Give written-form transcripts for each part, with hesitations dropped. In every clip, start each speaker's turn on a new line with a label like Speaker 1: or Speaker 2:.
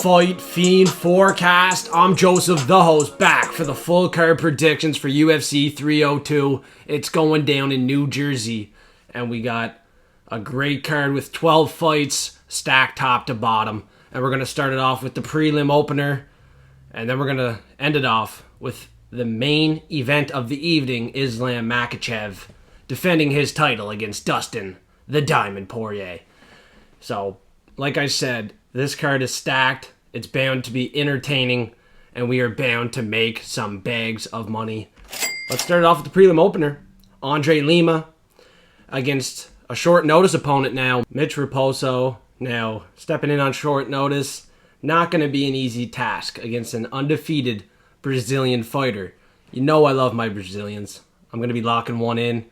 Speaker 1: Fight Fiend Forecast. I'm Joseph, the host, back for the full card predictions for UFC 302. It's going down in New Jersey, and we got a great card with 12 fights stacked top to bottom. And we're going to start it off with the prelim opener, and then we're going to end it off with the main event of the evening, Islam Makhachev defending his title against Dustin, the Diamond Poirier. So, like I said, this card is stacked, it's bound to be entertaining, and we are bound to make some bags of money. Let's start it off with the prelim opener. Lima against a short notice opponent now, Mitch Raposo. Now, stepping in on short notice, not going to be an easy task against an undefeated Brazilian fighter. You know I love my Brazilians. I'm going to be locking one in.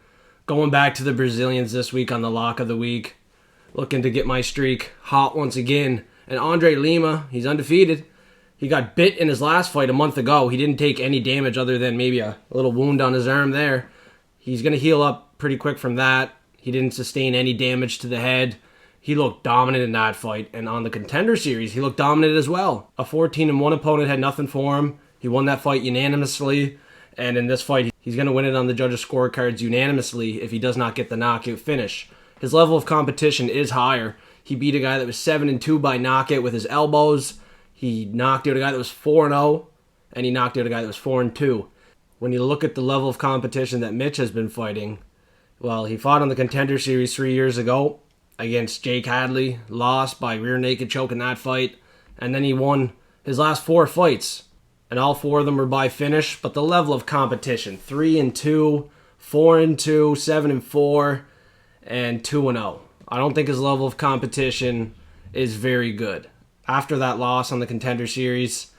Speaker 1: Going back to the Brazilians this week on the lock of the week. Looking to get my streak hot once again. And Lima, he's undefeated. He got bit in his last fight a month ago. He didn't take any damage other than maybe a little wound on his arm there. He's going to heal up pretty quick from that. He didn't sustain any damage to the head. He looked dominant in that fight. And on the Contender Series, he looked dominant as well. A 14-1 opponent had nothing for him. He won that fight unanimously. And in this fight, he's going to win it on the judges' scorecards unanimously if he does not get the knockout finish. His level of competition is higher. He beat a guy that was 7-2 by knockout with his elbows. He knocked out a guy that was 4-0, and he knocked out a guy that was 4-2. When you look at the level of competition that Mitch has been fighting, well, he fought on the Contender Series 3 years ago against Jake Hadley, lost by rear naked choke in that fight, and then he won his last 4 fights, and all 4 of them were by finish. But the level of competition, 3-2, 4-2, 7-4, and 2-0. I don't think his level of competition is very good. After that loss on the Contender Series,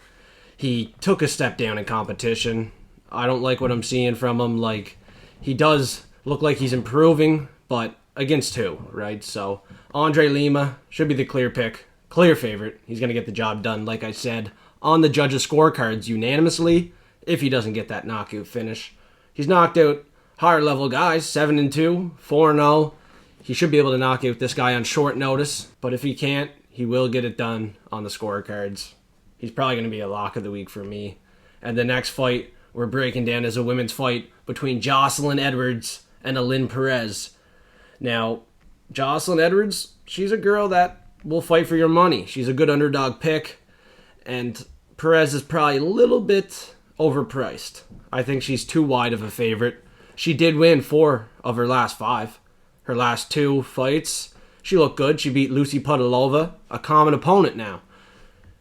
Speaker 1: he took a step down in competition. I don't like what I'm seeing from him. Like, he does look like he's improving, but against who, right? So, Lima should be the clear pick, clear favorite. He's going to get the job done, like I said, on the judges' scorecards unanimously if he doesn't get that knockout finish. He's knocked out higher level guys, 7-2, 4-0. He should be able to knock out this guy on short notice, but if he can't, he will get it done on the scorecards. He's probably going to be a lock of the week for me. And the next fight we're breaking down is a women's fight between Joselyn Edwards and Ailin Perez. Now, Joselyn Edwards, she's a girl that will fight for your money. She's a good underdog pick, and Perez is probably a little bit overpriced. I think she's too wide of a favorite. She did win 4 of her last 5. Her last 2 fights, she looked good. She beat Lucy Podolova, a common opponent now.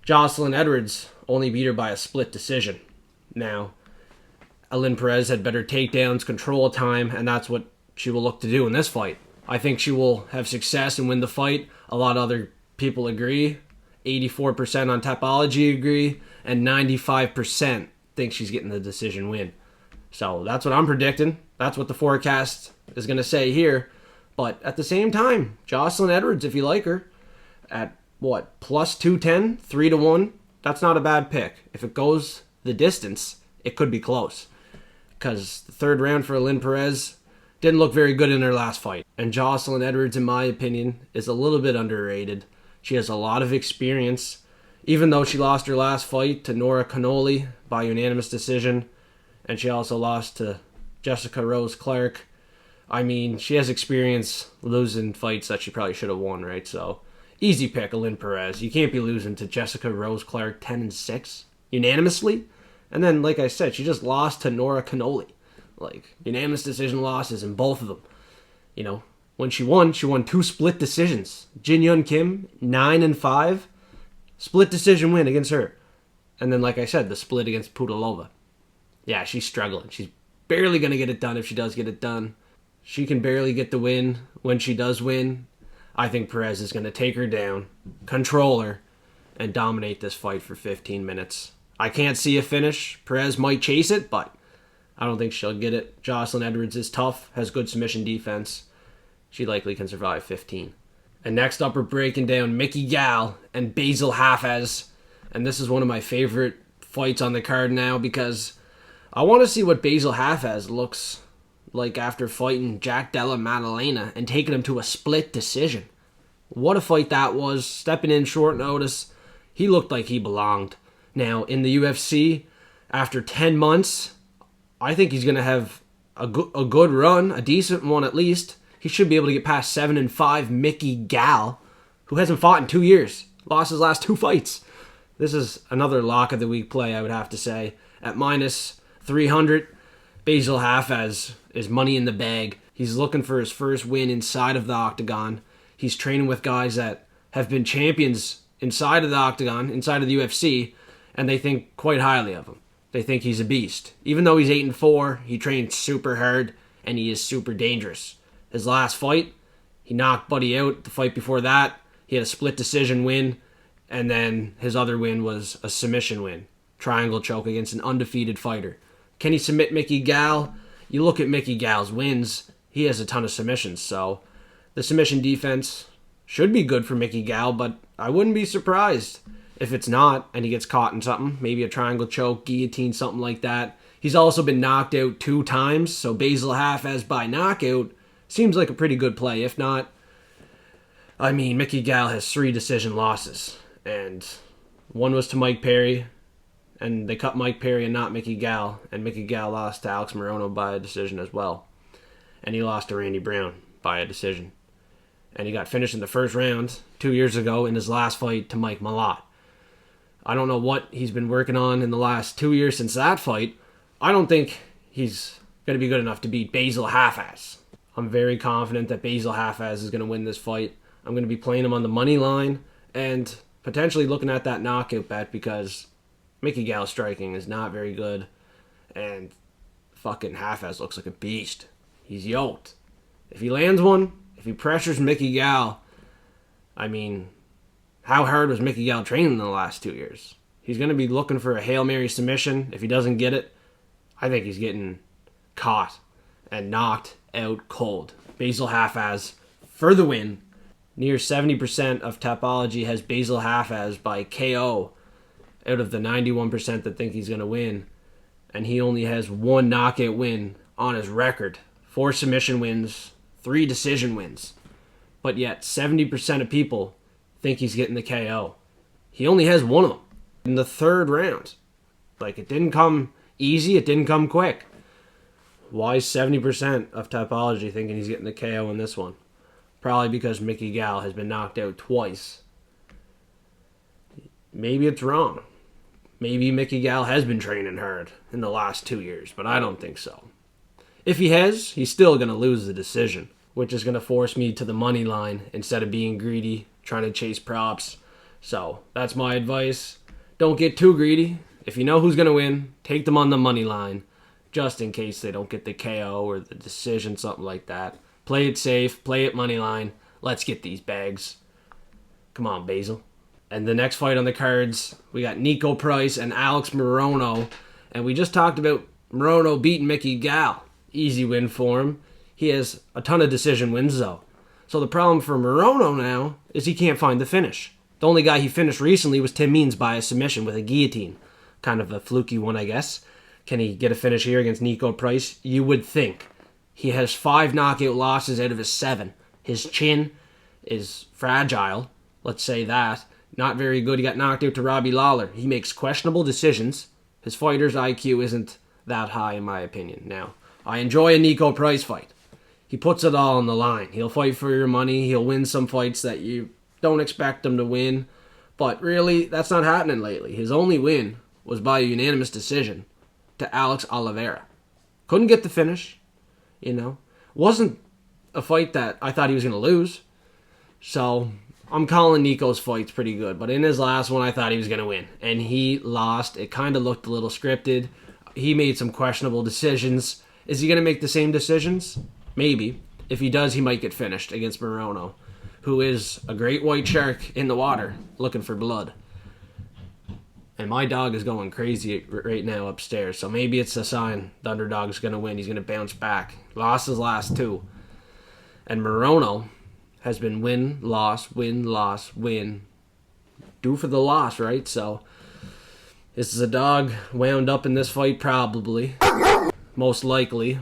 Speaker 1: Joselyn Edwards only beat her by a split decision. Now, Ailin Perez had better takedowns, control time, and that's what she will look to do in this fight. I think she will have success and win the fight. A lot of other people agree. 84% on Tapology agree, and 95% think she's getting the decision win. So that's what I'm predicting. That's what the forecast is going to say here. But at the same time, Joselyn Edwards, if you like her, at what, plus 210, 3-1, that's not a bad pick. If it goes the distance, it could be close. Because the third round for Ailin Perez didn't look very good in her last fight. And Joselyn Edwards, in my opinion, is a little bit underrated. She has a lot of experience. Even though she lost her last fight to Nora Cannoli by unanimous decision, and she also lost to Jessica Rose Clark, I mean, she has experience losing fights that she probably should have won, right? So, easy pick, Ailin Perez. You can't be losing to Jessica Rose Clark 10-6 unanimously. And then, like I said, she just lost to Nora Cannoli. Like, unanimous decision losses in both of them. You know, when she won 2 split decisions. Jin Yun Kim, 9-5. Split decision win against her. And then, like I said, the split against Podolova. Yeah, she's struggling. She's barely going to get it done if she does get it done. She can barely get the win when she does win. I think Perez is going to take her down, control her, and dominate this fight for 15 minutes. I can't see a finish. Perez might chase it, but I don't think she'll get it. Joselyn Edwards is tough, has good submission defense. She likely can survive 15. And next up, we're breaking down Mickey Gall and Bassil Hafez. And this is one of my favorite fights on the card now because I want to see what Bassil Hafez looks like after fighting Jack Della Maddalena and taking him to a split decision. What a fight that was. Stepping in short notice. he looked like he belonged. Now, in the UFC, after 10 months, I think he's going to have a good run, a decent one at least. He should be able to get past 7-5 Mickey Gall, who hasn't fought in 2 years. Lost his last 2 fights. This is another lock of the week play, I would have to say. At minus 300, Bassil Hafez is money in the bag. He's looking for his first win inside of the octagon. He's training with guys that have been champions inside of the octagon, inside of the UFC, and they think quite highly of him. They think he's a beast. Even though he's 8-4, he trained super hard, and he is super dangerous. His last fight, he knocked Buddy out. The fight before that, he had a split decision win, and then his other win was a submission win. Triangle choke against an undefeated fighter. Can he submit Mickey Gall? You look at Mickey Gall's wins, he has a ton of submissions, so the submission defense should be good for Mickey Gall, but I wouldn't be surprised if it's not, and he gets caught in something, maybe a triangle choke, guillotine, something like that. He's also been knocked out 2 times, so Bassil Hafez by knockout seems like a pretty good play. If not, I mean, Mickey Gall has 3 decision losses, and one was to Mike Perry, and they cut Mike Perry and not Mickey Gall, and Mickey Gall lost to Alex Morono by a decision as well. And he lost to Randy Brown by a decision. And he got finished in the first round 2 years ago in his last fight to Mike Malott. I don't know what he's been working on in the last 2 years since that fight. I don't think he's going to be good enough to beat Bassil Hafez. I'm very confident that Bassil Hafez is going to win this fight. I'm going to be playing him on the money line and potentially looking at that knockout bet because Mickey Gall's striking is not very good. And fucking Hafez looks like a beast. He's yoked. If he lands one, if he pressures Mickey Gall, I mean, how hard was Mickey Gall training in the last 2 years? He's going to be looking for a Hail Mary submission. If he doesn't get it, I think he's getting caught and knocked out cold. Bassil Hafez for the win. Near 70% of Tapology has Bassil Hafez by KO out of the 91% that think he's going to win. And he only has 1 knockout win on his record. 4 submission wins, 3 decision wins. But yet 70% of people think he's getting the KO. He only has 1 of them in the 3rd round. Like, it didn't come easy, it didn't come quick. Why is 70% of Tapology thinking he's getting the KO in this one? Probably because Mickey Gall has been knocked out twice. Maybe it's wrong. Maybe Mickey Gall has been training hard in the last 2 years, but I don't think so. If he has, he's still going to lose the decision, which is going to force me to the money line instead of being greedy, trying to chase props. So that's my advice. Don't get too greedy. If you know who's going to win, take them on the money line, just in case they don't get the KO or the decision, something like that. Play it safe, play it money line. Let's get these bags. Come on, Bassil. And the next fight on the cards, we got Niko Price and Alex Morono. And we just talked about Morono beating Mickey Gall. Easy win for him. He has a ton of decision wins, though. So the problem for Morono now is he can't find the finish. The only guy he finished recently was Tim Means by a submission with a guillotine. Kind of a fluky one, I guess. Can he get a finish here against Niko Price? You would think. He has 5 knockout losses out of his 7. His chin is fragile. Let's say that. Not very good. He got knocked out to Robbie Lawler. He makes questionable decisions. His fighter's IQ isn't that high, in my opinion. Now, I enjoy a Niko Price fight. He puts it all on the line. He'll fight for your money. He'll win some fights that you don't expect him to win. But really, that's not happening lately. His only win was by a unanimous decision to Alex Oliveira. Couldn't get the finish, you know. Wasn't a fight that I thought he was going to lose. So I'm calling Niko's fights pretty good. But in his last one, I thought he was going to win. And he lost. It kind of looked a little scripted. He made some questionable decisions. Is he going to make the same decisions? Maybe. If he does, he might get finished against Morono, who is a great white shark in the water looking for blood. And my dog is going crazy right now upstairs, so maybe it's a sign the underdog's going to win. He's going to bounce back. Lost his last 2. And Morono has been win, loss, win, loss, win. Due for the loss, right? So, is the dog wound up in this fight? Probably. Most likely.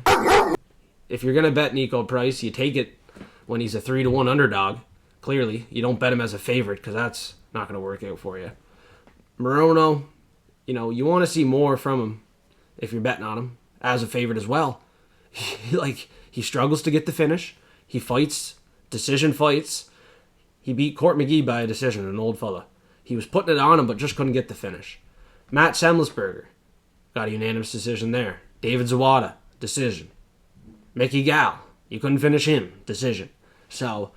Speaker 1: If you're going to bet Niko Price, you take it when he's a 3-1 underdog. Clearly, you don't bet him as a favorite because that's not going to work out for you. Morono, you want to see more from him if you're betting on him as a favorite as well. He struggles to get the finish. He fights, decision fights. He beat Court McGee by a decision, an old fella. He was putting it on him, but just couldn't get the finish. Matt Semlisberger got a unanimous decision there. David Zawada, decision. Mickey Gall, you couldn't finish him, decision. So,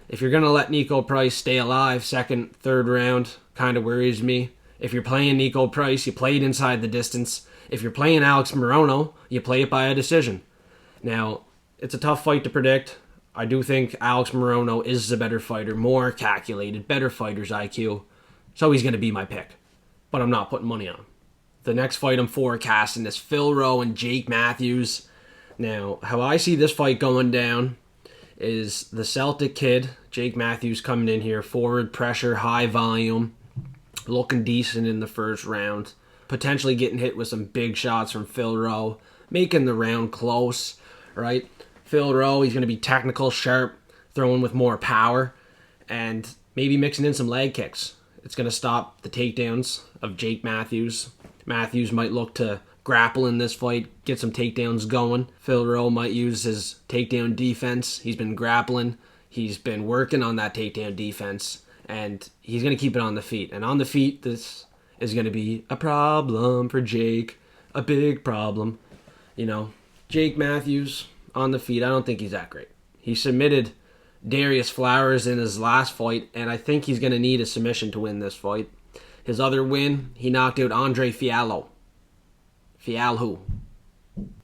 Speaker 1: if you're going to let Niko Price stay alive, second, third round, kind of worries me. If you're playing Niko Price, you play it inside the distance. If you're playing Alex Morono, you play it by a decision. Now, it's a tough fight to predict. I do think Alex Morono is a better fighter, more calculated, better fighter's IQ. So he's going to be my pick. But I'm not putting money on him. The next fight I'm forecasting is Phil Rowe and Jake Matthews. Now, how I see this fight going down is the Celtic kid, Jake Matthews, coming in here, forward pressure, high volume, looking decent in the first round, potentially getting hit with some big shots from Phil Rowe, making the round close, right? Phil Rowe, he's going to be technical, sharp, throwing with more power, and maybe mixing in some leg kicks. It's going to stop the takedowns of Jake Matthews. Matthews might look to grapple in this fight, get some takedowns going. Phil Rowe might use his takedown defense. He's been grappling. He's been working on that takedown defense, and he's going to keep it on the feet. And on the feet, this is going to be a problem for Jake, a big problem. Jake Matthews on the feet, I don't think he's that great. He submitted Darius Flowers in his last fight, and I think he's going to need a submission to win this fight. His other win, he knocked out Andre Fialho. Fialho.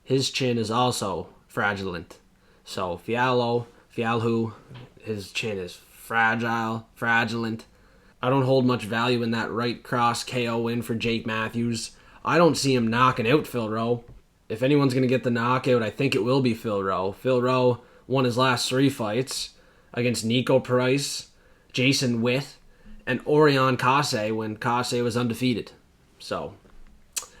Speaker 1: His chin is also fraudulent. So Fialho, his chin is fraudulent. I don't hold much value in that right cross KO win for Jake Matthews. I don't see him knocking out Phil Rowe. If anyone's going to get the knockout, I think it will be Phil Rowe. Phil Rowe won his last 3 fights against Niko Price, Jason Witt, and Orion Case when Case was undefeated. So,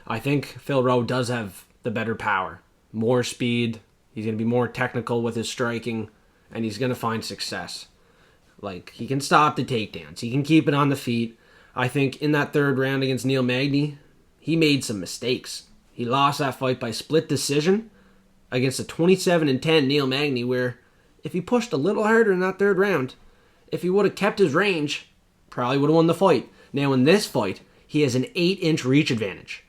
Speaker 1: I think Phil Rowe does have the better power. More speed, he's going to be more technical with his striking, and he's going to find success. He can stop the takedowns. He can keep it on the feet. I think in that third round against Neil Magny, he made some mistakes. He lost that fight by split decision against a 27-10 Neil Magny, where if he pushed a little harder in that third round, if he would have kept his range, probably would have won the fight. Now in this fight, he has an 8-inch reach advantage.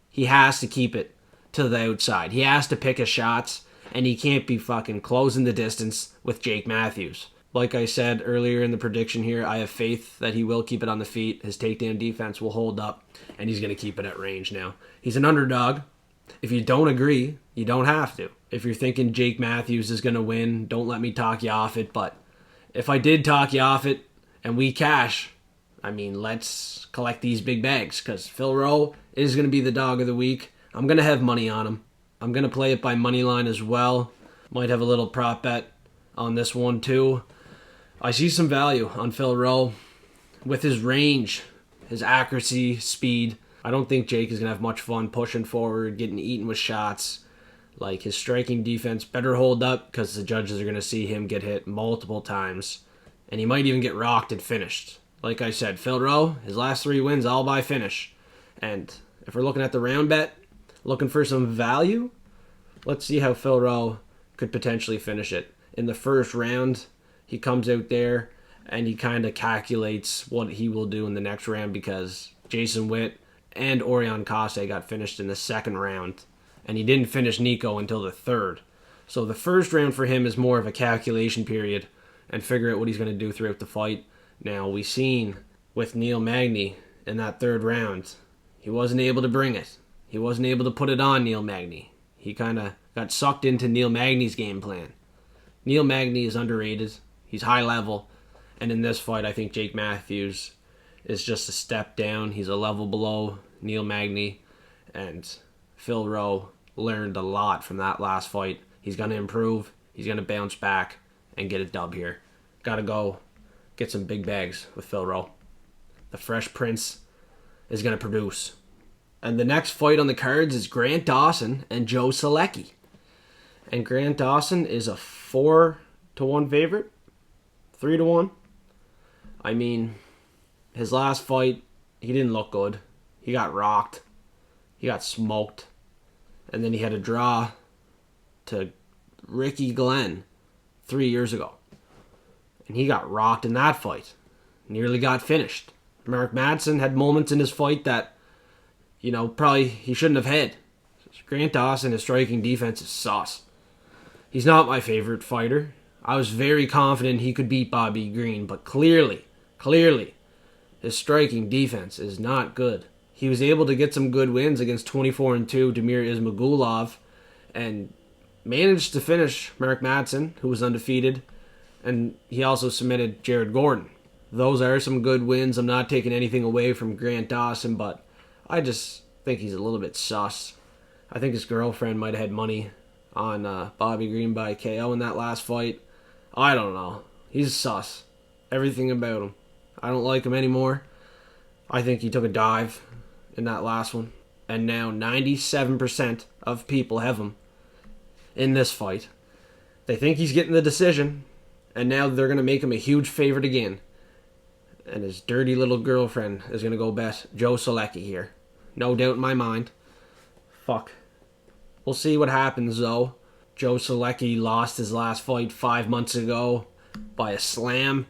Speaker 1: He has to keep it to the outside. He has to pick his shots, and he can't be fucking closing the distance with Jake Matthews. Like I said earlier in the prediction here, I have faith that he will keep it on the feet. His takedown defense will hold up, and he's going to keep it at range now. He's an underdog. If you don't agree, you don't have to. If you're thinking Jake Matthews is going to win, don't let me talk you off it. But if I did talk you off it and we cash, let's collect these big bags, because Phil Rowe is going to be the dog of the week. I'm going to have money on him. I'm going to play it by money line as well. Might have a little prop bet on this one too. I see some value on Phil Rowe with his range, his accuracy, speed. I don't think Jake is going to have much fun pushing forward, getting eaten with shots. His striking defense better hold up, because the judges are going to see him get hit multiple times. And he might even get rocked and finished. Like I said, Phil Rowe, his last 3 wins all by finish. And if we're looking at the round bet, looking for some value, let's see how Phil Rowe could potentially finish it. In the first round, he comes out there and he kind of calculates what he will do in the next round, because Jason Witt and Orion Case got finished in the second round, and he didn't finish Niko until the third. So the first round for him is more of a calculation period and figure out what he's going to do throughout the fight. Now, we seen with Neil Magny in that third round, he wasn't able to bring it. He wasn't able to put it on Neil Magny. He kind of got sucked into Neil Magny's game plan. Neil Magny is underrated. He's high level. And in this fight, I think Jake Matthews is just a step down. He's a level below Neil Magny. And Phil Rowe learned a lot from that last fight. He's going to improve. He's going to bounce back and get a dub here. Got to go get some big bags with Phil Rowe. The Fresh Prince is going to produce. And the next fight on the cards is Grant Dawson and Joe Solecki. And Grant Dawson is a 4-1 favorite. 3-1. His last fight he didn't look good. He got rocked. He got smoked. And then he had a draw to Ricky Glenn 3 years ago. And he got rocked in that fight. Nearly got finished. Mark Madsen had moments in his fight that, probably he shouldn't have had. Grant Dawson, his striking defense is sauce. He's not my favorite fighter. I was very confident he could beat Bobby Green, but clearly, his striking defense is not good. He was able to get some good wins against 24-2 Damir Ismagulov and managed to finish Mark Madsen, who was undefeated, and he also submitted Jared Gordon. Those are some good wins. I'm not taking anything away from Grant Dawson, but I just think he's a little bit sus. I think his girlfriend might have had money on Bobby Green by KO in that last fight. I don't know. He's sus. Everything about him. I don't like him anymore. I think he took a dive in that last one. And now 97% of people have him in this fight. They think he's getting the decision. And now they're going to make him a huge favorite again. And his dirty little girlfriend is going to go bet Joe Solecki here. No doubt in my mind. Fuck. We'll see what happens, though. Joe Solecki lost his last fight 5 months ago by a slam.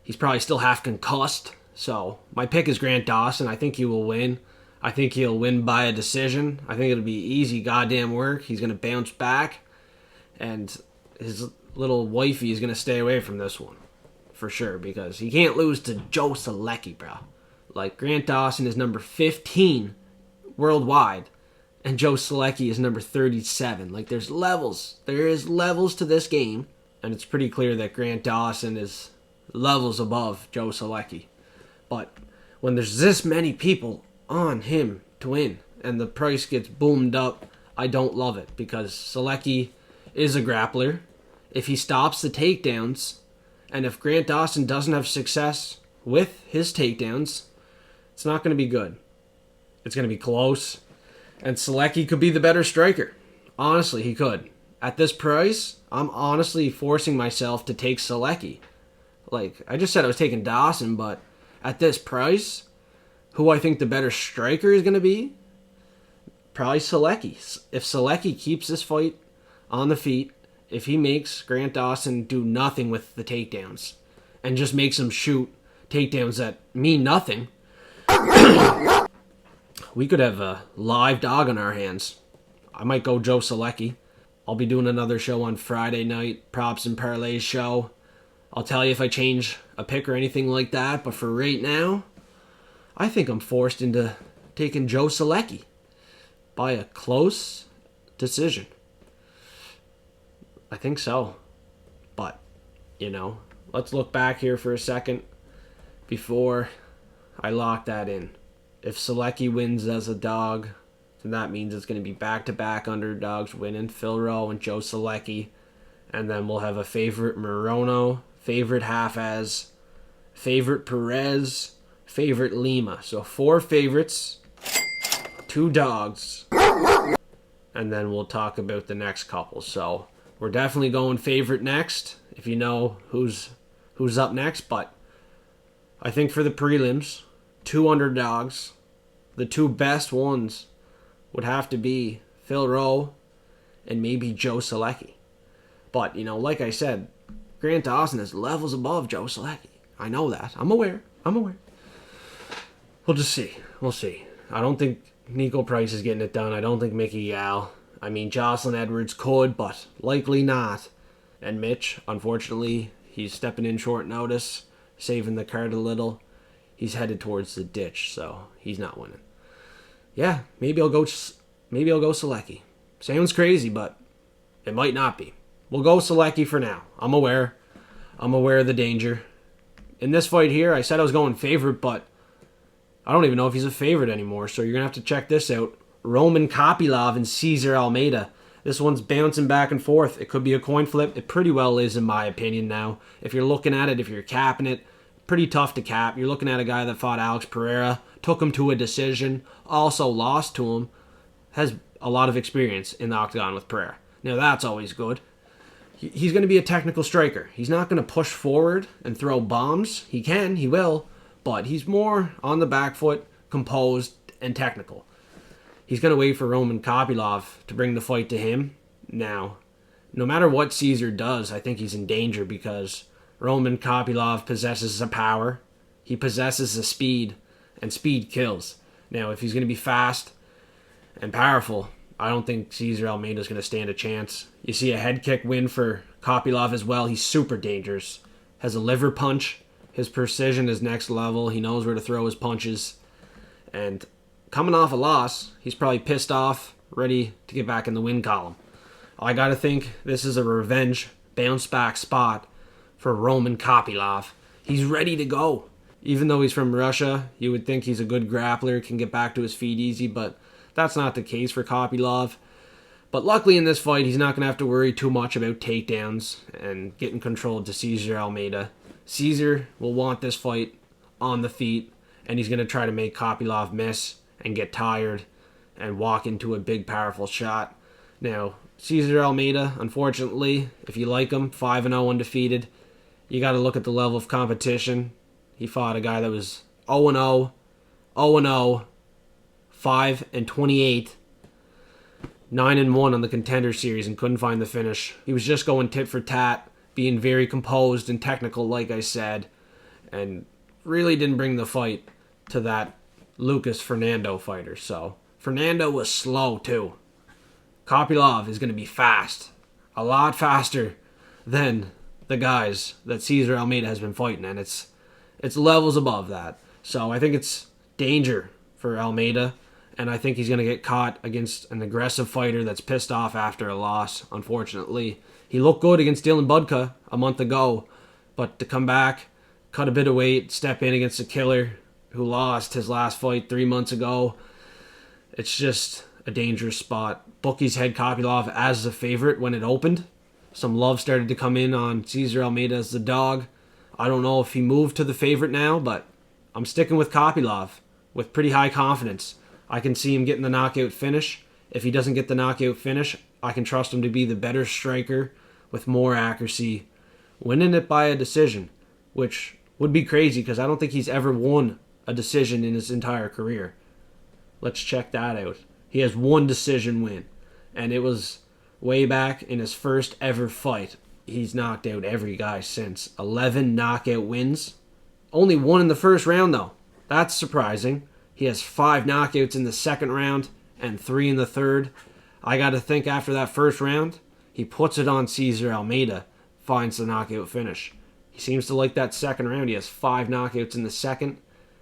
Speaker 1: He's probably still half concussed. So, my pick is Grant Dawson. I think he will win. I think he'll win by a decision. I think it'll be easy goddamn work. He's going to bounce back. And his little wifey is going to stay away from this one. For sure. Because he can't lose to Joe Solecki, bro. Like, Grant Dawson is number 15 worldwide. And Joe Solecki is number 37. Like, there's levels. There is levels to this game. And it's pretty clear that Grant Dawson is levels above Joe Solecki. But when there's this many people on him to win, and the price gets boomed up, I don't love it. Because Solecki is a grappler. If he stops the takedowns, and if Grant Dawson doesn't have success with his takedowns, it's not going to be good. It's going to be close. And Solecki could be the better striker. Honestly, he could. At this price, I'm honestly forcing myself to take Solecki. Like, I just said I was taking Dawson, but at this price, who I think the better striker is going to be, probably Solecki. If Solecki keeps this fight on the feet, if he makes Grant Dawson do nothing with the takedowns, and just makes him shoot takedowns that mean nothing, we could have a live dog on our hands. I might go Joe Solecki. I'll be doing another show on Friday night, Props and Parlays show. I'll tell you if I change a pick or anything like that, but for right now, I think I'm forced into taking Joe Solecki by a close decision. I think so. But, let's look back here for a second before I lock that in. If Solecki wins as a dog, then that means it's going to be back-to-back underdogs winning, Phil Rowe and Joe Solecki. And then we'll have a favorite Morono, favorite Hafez, favorite Perez, favorite Lima. So 4 favorites, 2 dogs, and then we'll talk about the next couple. So we're definitely going favorite next, if you know who's up next. But I think for the prelims, 2 underdogs, the 2 best ones would have to be Phil Rowe and maybe Joe Solecki. But, like I said, Grant Dawson is levels above Joe Solecki. I know that. I'm aware. We'll just see. We'll see. I don't think Niko Price is getting it done. I don't think Mickey Gall. I mean, Joselyn Edwards could, but likely not. And Mitch, unfortunately, he's stepping in short notice, saving the card a little. He's headed towards the ditch, so he's not winning. Yeah, maybe I'll go Solecki. Sounds crazy, but it might not be. We'll go Solecki for now. I'm aware of the danger. In this fight here, I said I was going favorite, but I don't even know if he's a favorite anymore, so you're going to have to check this out. Roman Kopylov and Cesar Almeida. This one's bouncing back and forth. It could be a coin flip. It pretty well is, in my opinion, now. If you're looking at it, if you're capping it, pretty tough to cap. You're looking at a guy that fought Alex Pereira, took him to a decision, also lost to him, has a lot of experience in the octagon with Pereira. Now, that's always good. He's going to be a technical striker. He's not going to push forward and throw bombs. He can, he will, but he's more on the back foot, composed, and technical. He's going to wait for Roman Kopylov to bring the fight to him. Now, no matter what Cesar does, I think he's in danger because Roman Kopylov possesses the power, he possesses the speed, and speed kills. Now, if he's going to be fast and powerful, I don't think Cesar Almeida is going to stand a chance. You see a head kick win for Kopylov as well. He's super dangerous. Has a liver punch. His precision is next level. He knows where to throw his punches. And coming off a loss, he's probably pissed off, ready to get back in the win column. I got to think this is a revenge bounce back spot for Roman Kopylov. He's ready to go. Even though he's from Russia, you would think he's a good grappler, can get back to his feet easy, but that's not the case for Kopylov. But luckily in this fight, he's not going to have to worry too much about takedowns and getting controlled to Cesar Almeida. Cesar will want this fight on the feet, and he's going to try to make Kopylov miss and get tired and walk into a big, powerful shot. Now, Cesar Almeida, unfortunately, if you like him, 5-0 undefeated, you got to look at the level of competition. He fought a guy that was 0-0, 0-0, 5-28, 9-1 on the Contender Series and couldn't find the finish. He was just going tit for tat, being very composed and technical, like I said, and really didn't bring the fight to that Lucas Fernando fighter. So Fernando was slow too. Kopylov is going to be fast, a lot faster than the guys that Cesar Almeida has been fighting, and it's levels above that. So I think it's danger for Almeida, and I think he's going to get caught against an aggressive fighter that's pissed off after a loss, unfortunately. He looked good against Dylan Budka a month ago, but to come back, cut a bit of weight, step in against a killer who lost his last fight 3 months ago, it's just a dangerous spot. Bookies had Kopylov as the favorite when it opened. Some love started to come in on Cesar Almeida as the dog. I don't know if he moved to the favorite now, but I'm sticking with Kopylov with pretty high confidence. I can see him getting the knockout finish. If he doesn't get the knockout finish, I can trust him to be the better striker with more accuracy, winning it by a decision, which would be crazy because I don't think he's ever won a decision in his entire career. Let's check that out. He has one decision win, and it was way back in his first ever fight. He's knocked out every guy since. 11 knockout wins. Only one in the first round, though. That's surprising. He has 5 knockouts in the second round and 3 in the third. I got to think after that first round, he puts it on Cesar Almeida, finds the knockout finish. He seems to like that second round. He has 5 knockouts in the second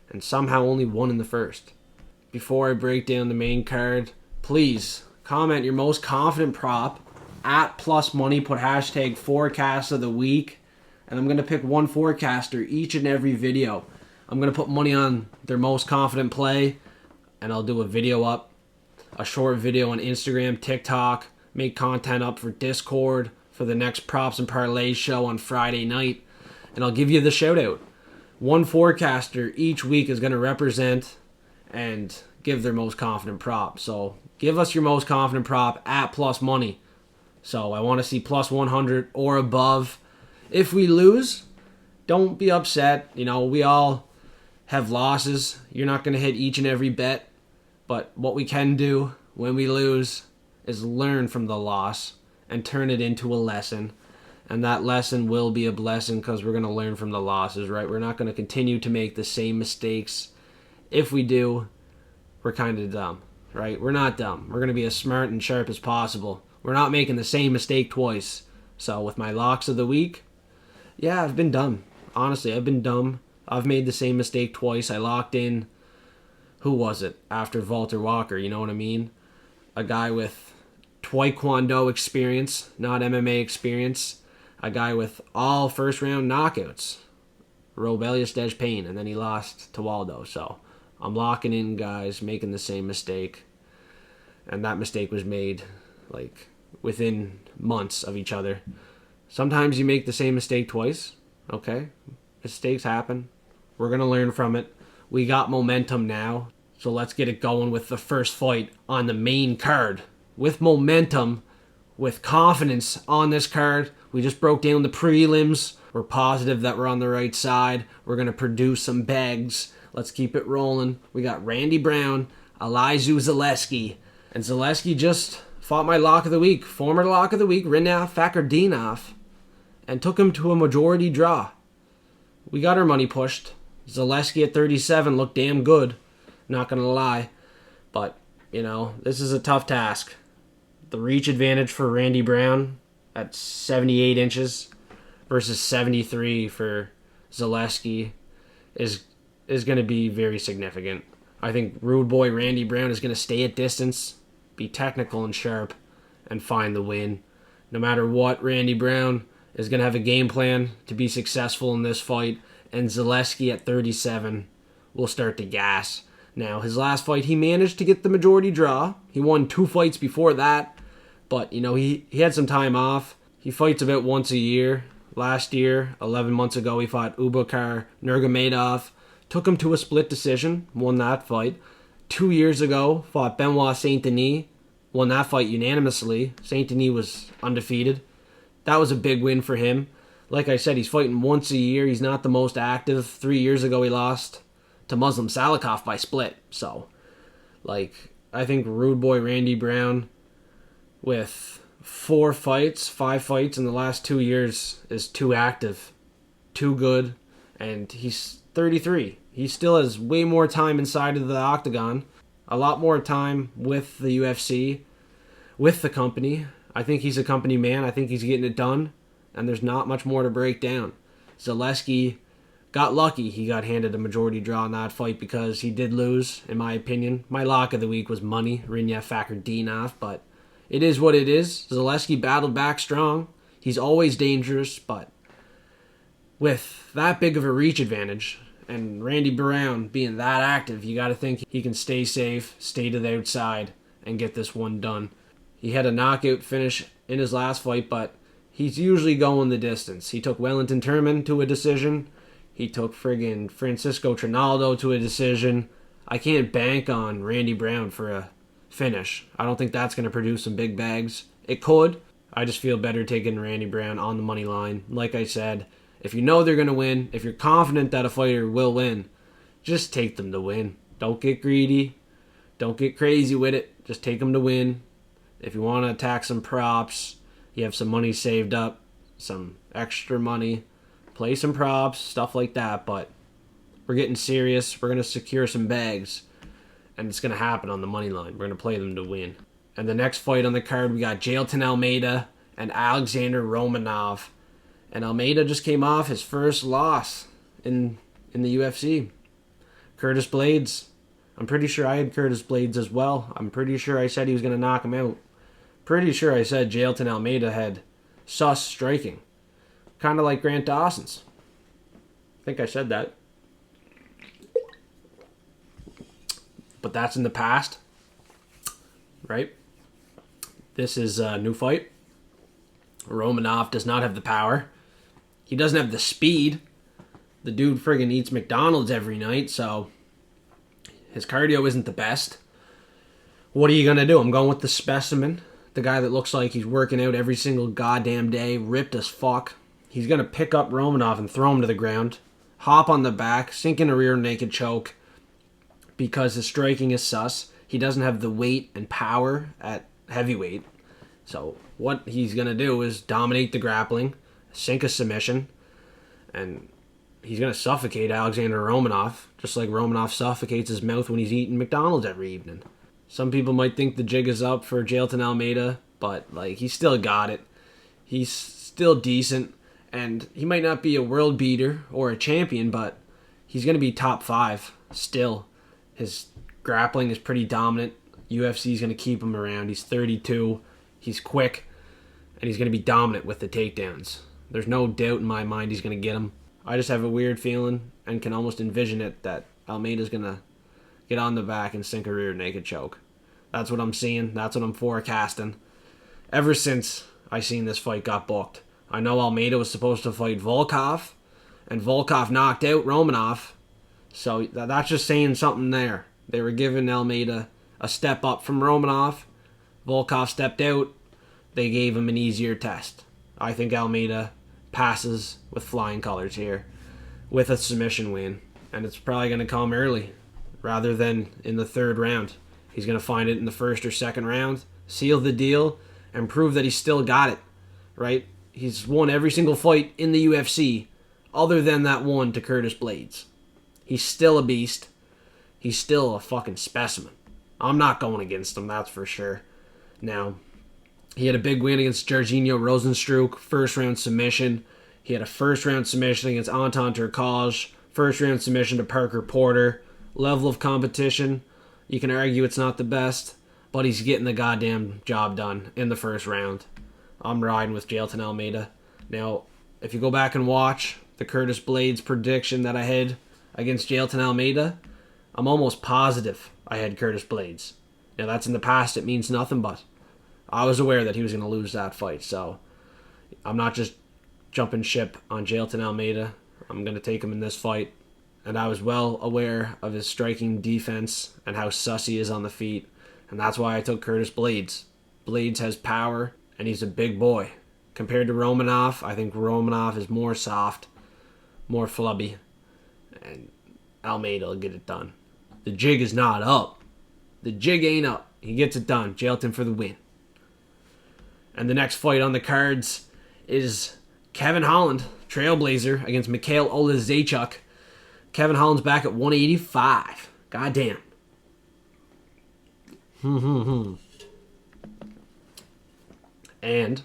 Speaker 1: and somehow only 1 in the first. Before I break down the main card, please comment your most confident prop at plus money. Put hashtag forecast of the week, and I'm going to pick one forecaster each and every video. I'm going to put money on their most confident play, and I'll do a video up, a short video on Instagram, TikTok, make content up for Discord for the next props and parlay show on Friday night, and I'll give you the shout out. One forecaster each week is going to represent and give their most confident prop. So give us your most confident prop at plus money. So I want to see plus 100 or above. If we lose, don't be upset. You know, we all have losses. You're not going to hit each and every bet. But what we can do when we lose is learn from the loss and turn it into a lesson. And that lesson will be a blessing because we're going to learn from the losses, right? We're not going to continue to make the same mistakes. If we do, we're kind of dumb, right? We're not dumb. We're going to be as smart and sharp as possible. We're not making the same mistake twice. So with my locks of the week, yeah, I've been dumb. Honestly, I've been dumb. I've made the same mistake twice. I locked in, who was it? After Walter Walker, you know what I mean? A guy with Taekwondo experience, not MMA experience. A guy with all first round knockouts. Robelius Dej Payne, and then he lost to Waldo. So I'm locking in guys making the same mistake. And that mistake was made like within months of each other. Sometimes you make the same mistake twice. Okay? Mistakes happen. We're going to learn from it. We got momentum now. So let's get it going with the first fight on the main card. With momentum, with confidence on this card, We just broke down the prelims. We're positive that we're on the right side. We're going to produce some bags. Let's keep it rolling. We got Randy Brown, Elizeu, Zaleski. And Zaleski just fought my lock of the week, former lock of the week, Rinat Fakardinov, and took him to a majority draw. We got our money pushed. Zaleski at 37 looked damn good, not going to lie. But, this is a tough task. The reach advantage for Randy Brown at 78 inches versus 73 for Zaleski is going to be very significant. I think Rude Boy Randy Brown is going to stay at distance, be technical and sharp, and find the win. No matter what, Randy Brown is going to have a game plan to be successful in this fight, and Zaleski at 37 will start to gas. Now, his last fight, he managed to get the majority draw. He won 2 fights before that, but, he had some time off. He fights about once a year. Last year, 11 months ago, he fought Ubakar Nurmagomedov, took him to a split decision, won that fight. 2 years ago, fought Benoit Saint-Denis, won that fight unanimously. Saint-Denis was undefeated. That was a big win for him. Like I said, he's fighting once a year. He's not the most active. 3 years ago, he lost to Muslim Salikov by split. So, I think Rude Boy Randy Brown with 5 fights in the last 2 years is too active, too good, and he's 33. He still has way more time inside of the octagon, a lot more time with the UFC, with the company. I think he's a company man. I think he's getting it done, and there's not much more to break down. Zaleski got lucky. He got handed a majority draw in that fight because he did lose, in my opinion. My lock of the week was money, Rinat Fakardinov, but it is what it is. Zaleski battled back strong. He's always dangerous, but with that big of a reach advantage and Randy Brown being that active, you got to think he can stay safe, stay to the outside, and get this one done. He had a knockout finish in his last fight, but he's usually going the distance. He took Wellington Turman to a decision. He took friggin' Francisco Trinaldo to a decision. I can't bank on Randy Brown for a finish. I don't think that's going to produce some big bags. It could. I just feel better taking Randy Brown on the money line. Like I said, if you know they're going to win, if you're confident that a fighter will win, just take them to win. Don't get greedy. Don't get crazy with it. Just take them to win. If you want to attack some props, you have some money saved up, some extra money, play some props, stuff like that. But we're getting serious. We're going to secure some bags. And it's going to happen on the money line. We're going to play them to win. And the next fight on the card, we got Jailton Almeida and Alexandr Romanov. And Almeida just came off his first loss in the UFC. Curtis Blades. I'm pretty sure I had Curtis Blades as well. I'm pretty sure I said he was going to knock him out. Pretty sure I said Jailton Almeida had sus striking. Kind of like Grant Dawson's. I think I said that. But that's in the past, right? This is a new fight. Romanov does not have the power. He doesn't have the speed. The dude friggin' eats McDonald's every night, so his cardio isn't the best. What are you going to do? I'm going with the specimen. The guy that looks like he's working out every single goddamn day, ripped as fuck. He's going to pick up Romanov and throw him to the ground. Hop on the back, sink in a rear naked choke. Because his striking is sus. He doesn't have the weight and power at heavyweight. So what he's going to do is dominate the grappling, sink a submission, and he's going to suffocate Alexandr Romanov, just like Romanov suffocates his mouth when he's eating McDonald's every evening. Some people might think the jig is up for Jailton Almeida, but he's still got it. He's still decent, and he might not be a world beater or a champion, but he's going to be top 5 still. His grappling is pretty dominant. UFC is going to keep him around. He's 32. He's quick. And he's going to be dominant with the takedowns. There's no doubt in my mind he's going to get him. I just have a weird feeling and can almost envision it that Almeida's going to get on the back and sink a rear naked choke. That's what I'm seeing. That's what I'm forecasting. Ever since I seen this fight got booked. I know Almeida was supposed to fight Volkov. And Volkov knocked out Romanov. So that's just saying something there. They were giving Almeida a step up from Romanov. Volkov stepped out. They gave him an easier test. I think Almeida passes with flying colors here with a submission win. And it's probably going to come early rather than in the third round. He's going to find it in the first or second round, seal the deal, and prove that he's still got it, right? He's won every single fight in the UFC other than that one to Curtis Blades. He's still a beast. He's still a fucking specimen. I'm not going against him, that's for sure. Now, he had a big win against Jairzinho Rozenstruik, first-round submission. He had a first-round submission against Anton Turkalj, first-round submission to Parker Porter. Level of competition, you can argue it's not the best, but he's getting the goddamn job done in the first round. I'm riding with Jailton Almeida. Now, if you go back and watch the Curtis Blades prediction that I had against Jailton Almeida, I'm almost positive I had Curtis Blades. Now, that's in the past. It means nothing, but I was aware that he was going to lose that fight. So, I'm not just jumping ship on Jailton Almeida. I'm going to take him in this fight. And I was well aware of his striking defense and how sus he is on the feet. And that's why I took Curtis Blades. Blades has power, and he's a big boy. Compared to Romanov, I think Romanov is more soft, more flubby, and Almeida will get it done. The jig is not up. The jig ain't up. He gets it done. Jailton for the win. And the next fight on the cards is Kevin Holland, Trailblazer, against Michal Oleksiejczuk. Kevin Holland's back at 185. Goddamn. And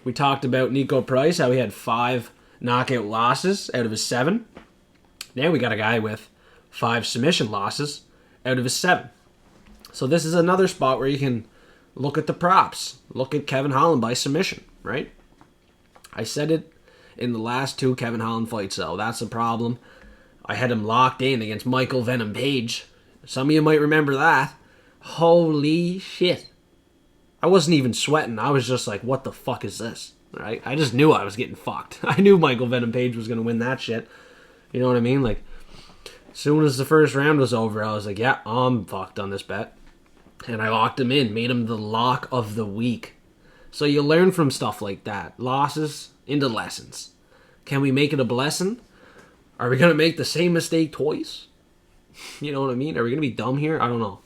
Speaker 1: we talked about Niko Price, how he had 5 knockout losses out of his 7. Now we got a guy with 5 submission losses out of his 7. So this is another spot where you can look at the props. Look at Kevin Holland by submission, right? I said it in the last 2 Kevin Holland fights, though. That's the problem. I had him locked in against Michael Venom Page. Some of you might remember that. Holy shit. I wasn't even sweating. I was just like, what the fuck is this? Right? I just knew I was getting fucked. I knew Michael Venom Page was going to win that shit. You know what I mean? Like, as soon as the first round was over, I was like, yeah, I'm fucked on this bet. And I locked him in. Made him the lock of the week. So you learn from stuff like that. Losses into lessons. Can we make it a blessing? Are we going to make the same mistake twice? You know what I mean? Are we going to be dumb here? I don't know.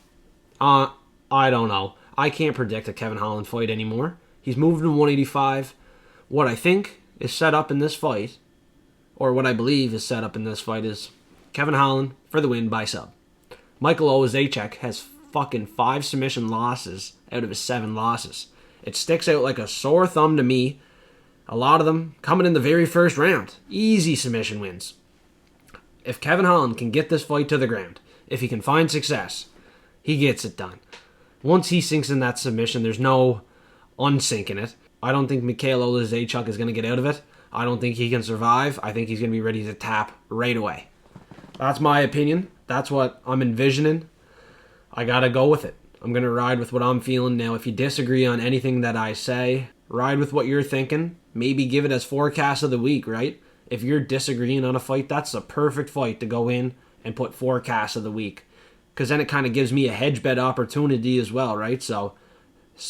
Speaker 1: I don't know. I can't predict a Kevin Holland fight anymore. He's moved to 185. What I think is set up in this fight, or what I believe is set up in this fight, is Kevin Holland for the win by sub. Michal Oleksiejczuk has fucking 5 submission losses out of his 7 losses. It sticks out like a sore thumb to me. A lot of them coming in the very first round. Easy submission wins. If Kevin Holland can get this fight to the ground, if he can find success, he gets it done. Once he sinks in that submission, there's no unsinking it. I don't think Michal Oleksiejczuk is going to get out of it. I don't think he can survive. I think he's going to be ready to tap right away. That's my opinion. That's what I'm envisioning. I got to go with it. I'm going to ride with what I'm feeling. Now, if you disagree on anything that I say, ride with what you're thinking. Maybe give it as forecast of the week, right? If you're disagreeing on a fight, that's a perfect fight to go in and put forecast of the week. Because then it kind of gives me a hedge bet opportunity as well, right? So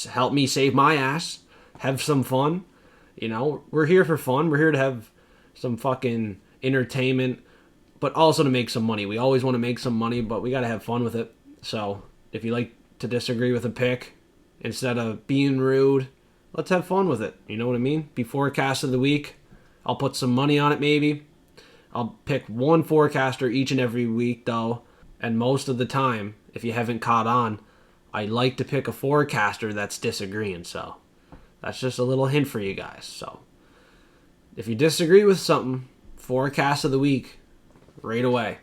Speaker 1: help me save my ass. Have some fun. You know, we're here for fun. We're here to have some fucking entertainment, but also to make some money. We always want to make some money, but we got to have fun with it. So if you like to disagree with a pick, instead of being rude, let's have fun with it. You know what I mean? Be forecast of the week. I'll put some money on it maybe. I'll pick one forecaster each and every week though. And most of the time, if you haven't caught on, I like to pick a forecaster that's disagreeing. So that's just a little hint for you guys. So if you disagree with something, forecast of the week right away.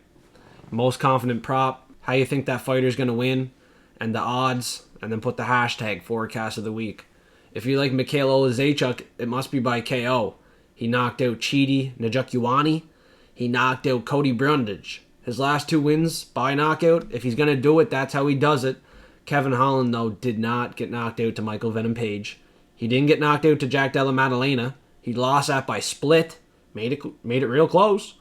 Speaker 1: Most confident prop, how you think that fighter's going to win, and the odds, and then put the hashtag forecast of the week. If you like Michal Oleksiejczuk, it must be by KO. He knocked out Chidi Njokuani. He knocked out Cody Brundage. His last 2 wins by knockout. If he's going to do it, that's how he does it. Kevin Holland, though, did not get knocked out to Michael Venom Page. He didn't get knocked out to Jack Della Maddalena. He lost that by split. Made it real close.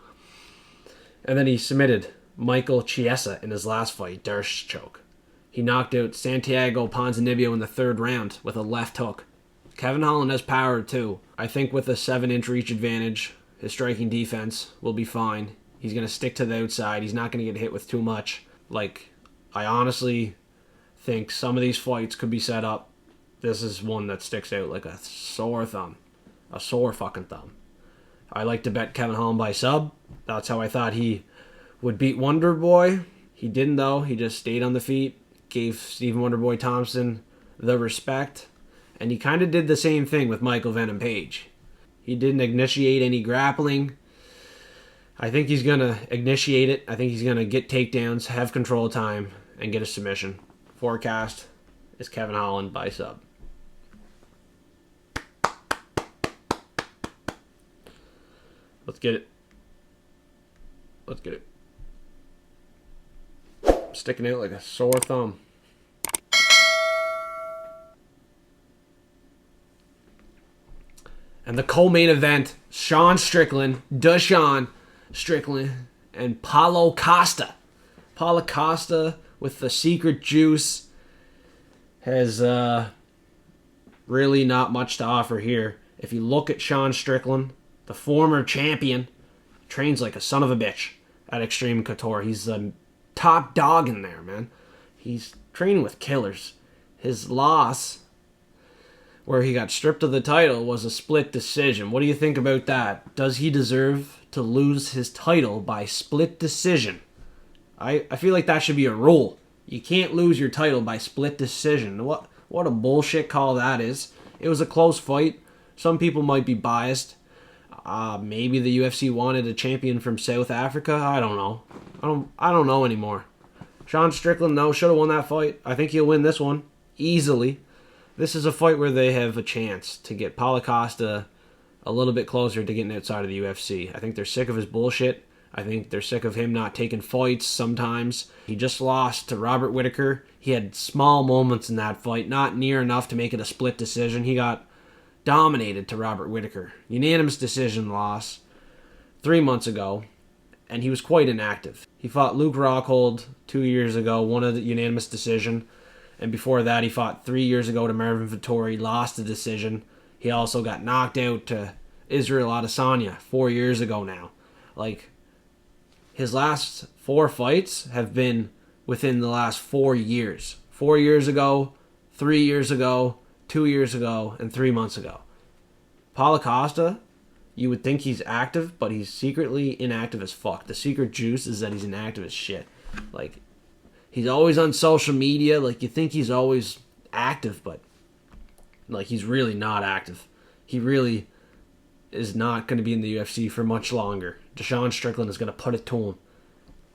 Speaker 1: And then he submitted Michael Chiesa in his last fight, Darce choke. He knocked out Santiago Ponzinibbio in the 3rd round with a left hook. Kevin Holland has power too. I think with a 7-inch reach advantage, his striking defense will be fine. He's going to stick to the outside. He's not going to get hit with too much. Like, I honestly think some of these fights could be set up. This is one that sticks out like a sore thumb. A sore fucking thumb. I like to bet Kevin Holland by sub. That's how I thought he would beat Wonder Boy. He didn't though. He just stayed on the feet. Gave Stephen Wonderboy Thompson the respect. And he kind of did the same thing with Michael Venom Page. He didn't initiate any grappling. I think he's going to initiate it. I think he's going to get takedowns, have control time, and get a submission. Forecast is Kevin Holland by sub. Let's get it. Let's get it. Sticking out like a sore thumb. And the co-main event, Dustin Strickland, and Paulo Costa. Paulo Costa with the secret juice has really not much to offer here. If you look at Sean Strickland, the former champion, trains like a son of a bitch at Extreme Couture. He's the top dog in there, man. He's training with killers. His loss, where he got stripped of the title, was a split decision. What do you think about that? Does he deserve to lose his title by split decision? I feel like that should be a rule. You can't lose your title by split decision. What a bullshit call that is. It was a close fight. Some people might be biased. Maybe the UFC wanted a champion from South Africa. I don't know. I don't know anymore. Sean Strickland, though, should have won that fight. I think he'll win this one easily. This is a fight where they have a chance to get Paulo Costa a little bit closer to getting outside of the UFC. I think they're sick of his bullshit. I think they're sick of him not taking fights sometimes. He just lost to Robert Whittaker. He had small moments in that fight, not near enough to make it a split decision. He got dominated to Robert Whittaker. Unanimous decision loss 3 months ago, and he was quite inactive. He fought Luke Rockhold 2 years ago, won a unanimous decision, and before that he fought 3 years ago to Marvin Vettori, lost the decision. He also got knocked out to Israel Adesanya 4 years ago now. Like, his last 4 fights have been within the last 4 years. 4 years ago, 3 years ago, 2 years ago, and 3 months ago. Paulo Costa, you would think he's active, but he's secretly inactive as fuck. The secret juice is that he's inactive as shit. Like, he's always on social media. Like, you think he's always active, but like, he's really not active. He really is not going to be in the UFC for much longer. Sean Strickland is going to put it to him.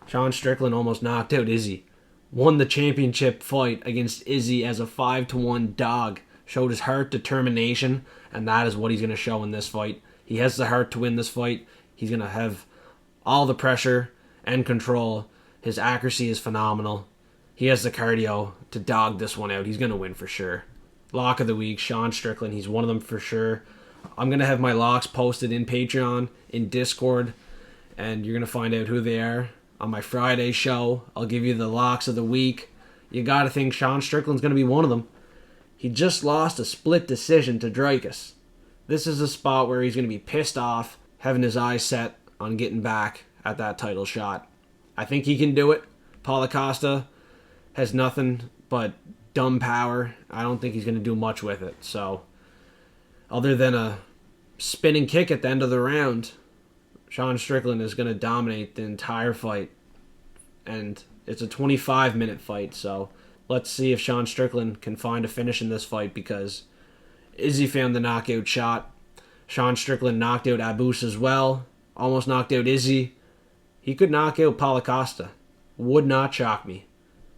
Speaker 1: Sean Strickland almost knocked out Izzy. Won the championship fight against Izzy as a 5-1 dog. Showed his heart, determination, and that is what he's going to show in this fight. He has the heart to win this fight. He's going to have all the pressure and control. His accuracy is phenomenal. He has the cardio to dog this one out. He's going to win for sure. Lock of the week, Sean Strickland. He's one of them for sure. I'm going to have my locks posted in Patreon, in Discord, and you're going to find out who they are on my Friday show. I'll give you the locks of the week. You got to think Sean Strickland's going to be one of them. He just lost a split decision to Dreykus. This is a spot where he's going to be pissed off, having his eyes set on getting back at that title shot. I think he can do it. Paulo Costa has nothing but dumb power. I don't think he's going to do much with it. So, other than a spinning kick at the end of the round, Sean Strickland is going to dominate the entire fight. And it's a 25-minute fight, so let's see if Sean Strickland can find a finish in this fight, because Izzy found the knockout shot. Sean Strickland knocked out Abus as well. Almost knocked out Izzy. He could knock out Paulo Costa. Would not shock me.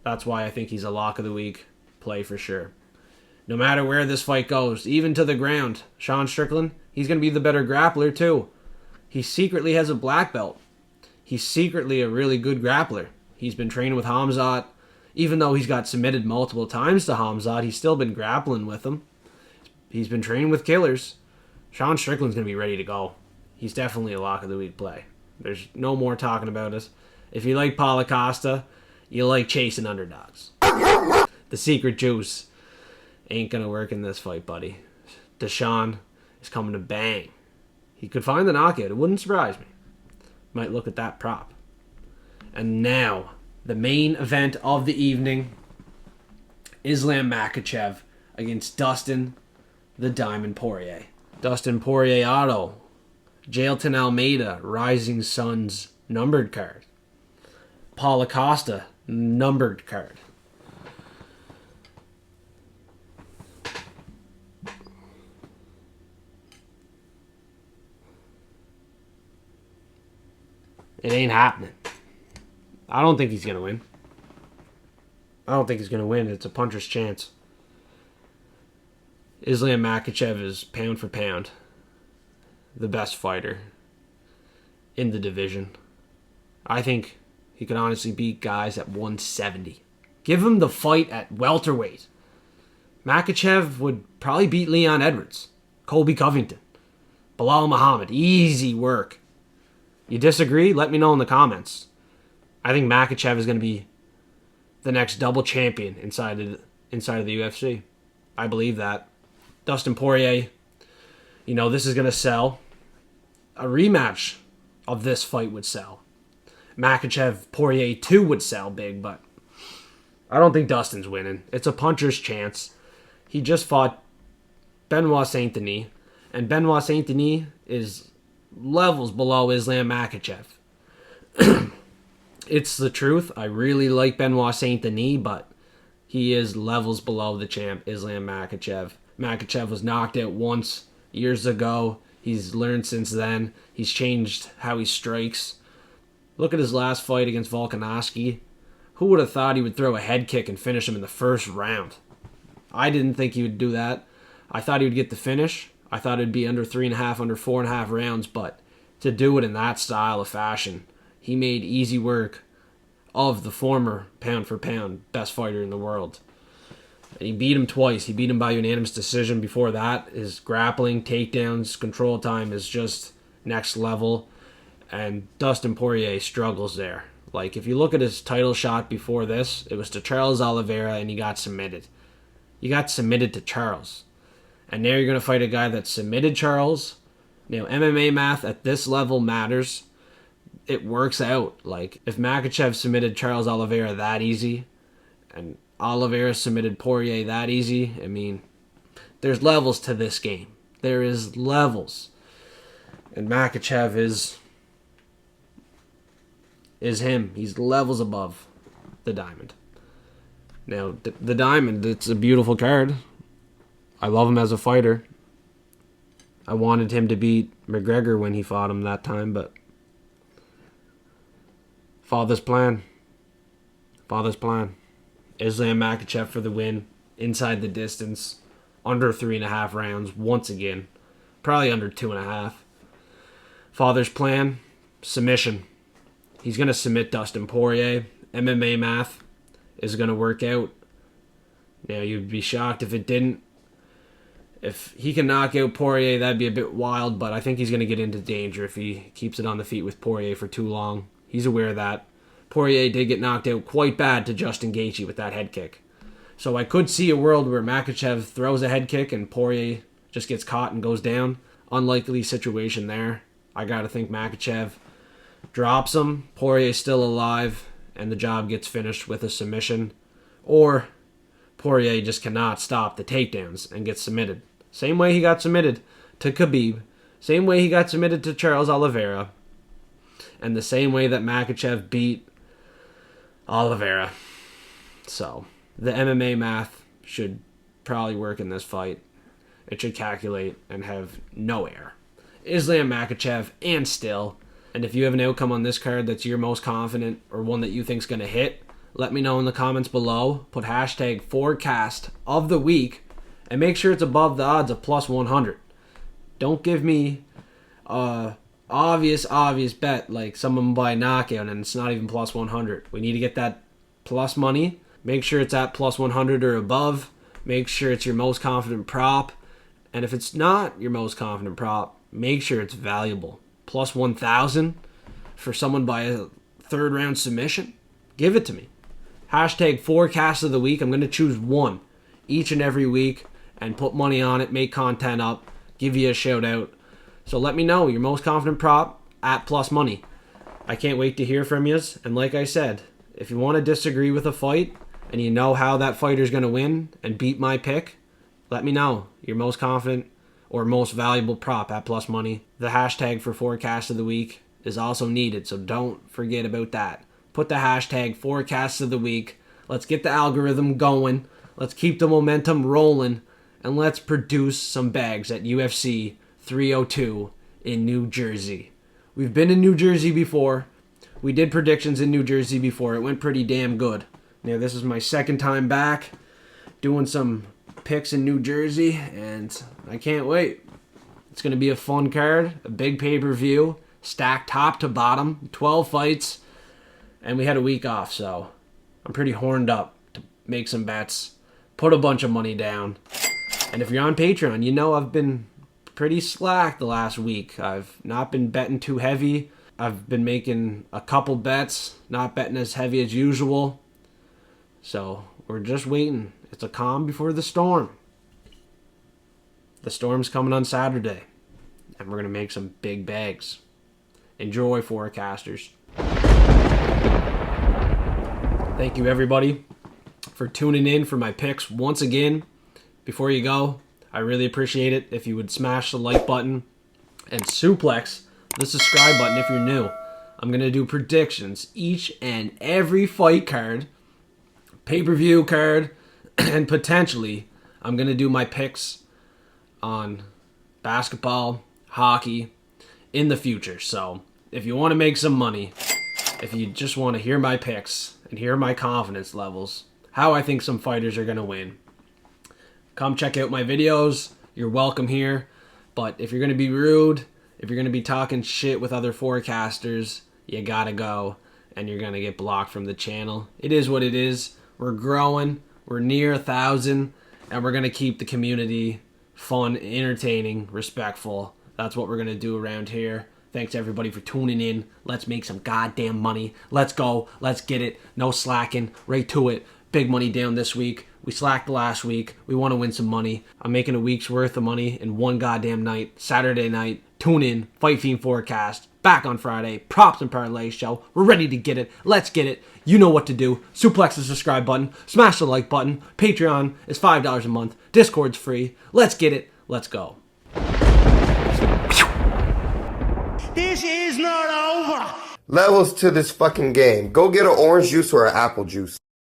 Speaker 1: That's why I think he's a lock of the week play for sure. No matter where this fight goes, even to the ground, Sean Strickland, he's going to be the better grappler too. He secretly has a black belt. He's secretly a really good grappler. He's been training with Hamzat. Even though he's got submitted multiple times to Hamzat, he's still been grappling with him. He's been training with killers. Sean Strickland's going to be ready to go. He's definitely a lock of the week play. There's no more talking about it. If you like Paulo Costa, you like chasing underdogs. The secret juice ain't going to work in this fight, buddy. Deshaun is coming to bang. He could find the knockout. It wouldn't surprise me. Might look at that prop. And now, the main event of the evening. Islam Makhachev against Dustin the Diamond Poirier. Dustin Poirier auto. Jailton Almeida, Rising Suns numbered card. Paulo Costa numbered card. It ain't happening. I don't think he's going to win. It's a puncher's chance. Islam Makhachev is pound for pound the best fighter in the division. I think he could honestly beat guys at 170. Give him the fight at welterweight. Makhachev would probably beat Leon Edwards, Colby Covington, Belal Muhammad. Easy work. You disagree? Let me know in the comments. I think Makhachev is going to be the next double champion inside of the UFC. I believe that. Dustin Poirier, this is going to sell. A rematch of this fight would sell. Makhachev Poirier 2 would sell big, but I don't think Dustin's winning. It's a puncher's chance. He just fought Benoit Saint Denis, and Benoit Saint Denis is levels below Islam Makhachev. It's the truth. I really like Benoit Saint Denis, but he is levels below the champ, Islam Makhachev. Makhachev was knocked out once years ago. He's learned since then. He's changed how he strikes. Look at his last fight against Volkanovski. Who would have thought he would throw a head kick and finish him in the first round? I didn't think he would do that. I thought he would get the finish. I thought it would be under 3.5, under 4.5 rounds, but to do it in that style of fashion, he made easy work of the former pound-for-pound best fighter in the world. And he beat him twice. He beat him by unanimous decision. Before that, his grappling, takedowns, control time is just next level. And Dustin Poirier struggles there. Like, if you look at his title shot before this, it was to Charles Oliveira, and he got submitted. You got submitted to Charles. And now you're going to fight a guy that submitted Charles. Now, MMA math at this level matters. It works out. Like, if Makhachev submitted Charles Oliveira that easy, and Oliveira submitted Poirier that easy, I mean, there's levels to this game. There is levels. And Makhachev is him. He's levels above the Diamond. Now, the Diamond, it's a beautiful card. I love him as a fighter. I wanted him to beat McGregor when he fought him that time, but Father's plan. Islam Makhachev for the win. Inside the distance. Under 3.5 rounds. Once again. Probably under 2.5. Father's plan. Submission. He's going to submit Dustin Poirier. MMA math is going to work out. Now, you'd be shocked if it didn't. If he can knock out Poirier, that'd be a bit wild, but I think he's going to get into danger if he keeps it on the feet with Poirier for too long. He's aware of that. Poirier did get knocked out quite bad to Justin Gaethje with that head kick. So I could see a world where Makhachev throws a head kick and Poirier just gets caught and goes down. Unlikely situation there. I got to think Makhachev drops him, Poirier's still alive, and the job gets finished with a submission. Or Poirier just cannot stop the takedowns and gets submitted. Same way he got submitted to Khabib. Same way he got submitted to Charles Oliveira. And the same way that Makhachev beat Oliveira. So, the MMA math should probably work in this fight. It should calculate and have no error. Islam Makhachev and still. And if you have an outcome on this card that's your most confident or one that you think's going to hit, let me know in the comments below. Put hashtag forecast of the week and make sure it's above the odds of plus 100. Don't give me obvious bet like someone by knockout and it's not even plus 100. We need to get that plus money. Make sure it's at plus 100 or above. Make sure it's your most confident prop. And if it's not your most confident prop, make sure it's valuable. Plus 1,000 for someone by a third round submission. Give it to me. Hashtag forecast of the week. I'm going to choose one each and every week. and put money on it, make content up, give you a shout out. So let me know your most confident prop at plus money. I can't wait to hear from you. And like I said, if you want to disagree with a fight and you know how that fighter's going to win and beat my pick, let me know your most confident or most valuable prop at plus money. The hashtag for forecast of the week is also needed, so don't forget about that. Put the hashtag forecast of the week. Let's get the algorithm going. Let's keep the momentum rolling. And let's produce some bags at UFC 302 in New Jersey. We've been in New Jersey before. We did predictions in New Jersey before. It went pretty damn good. Now, this is my second time back doing some picks in New Jersey, and I can't wait. It's going to be a fun card, a big pay-per-view, stacked top to bottom, 12 fights, and we had a week off, so I'm pretty horned up to make some bets, put a bunch of money down. And if you're on Patreon, you know I've been pretty slack the last week. I've not been betting too heavy. I've been making a couple bets, not betting as heavy as usual. So we're just waiting. It's a calm before the storm. The storm's coming on Saturday, and we're going to make some big bags. Enjoy, forecasters. Thank you, everybody, for tuning in for my picks once again. Before you go, I really appreciate it if you would smash the like button and suplex the subscribe button if you're new. I'm going to do predictions each and every fight card, pay-per-view card, and potentially I'm going to do my picks on basketball, hockey in the future. So if you want to make some money, if you just want to hear my picks and hear my confidence levels, how I think some fighters are going to win, come check out my videos. You're welcome here. But if you're going to be rude, if you're going to be talking shit with other forecasters, you got to go, and you're going to get blocked from the channel. It is what it is. We're growing. We're near 1,000, and we're going to keep the community fun, entertaining, respectful. That's what we're going to do around here. Thanks, everybody, for tuning in. Let's make some goddamn money. Let's go. Let's get it. No slacking. Right to it. Big money down this week. We slacked last week. We want to win some money. I'm making a week's worth of money in one goddamn night. Saturday night. Tune in. Fight Fiend Forecast. Back on Friday. Props and Parlay Show. We're ready to get it. Let's get it. You know what to do. Suplex the subscribe button. Smash the like button. Patreon is $5 a month. Discord's free. Let's get it. Let's go.
Speaker 2: This is not over.
Speaker 3: Levels to this fucking game. Go get an orange juice or an apple juice.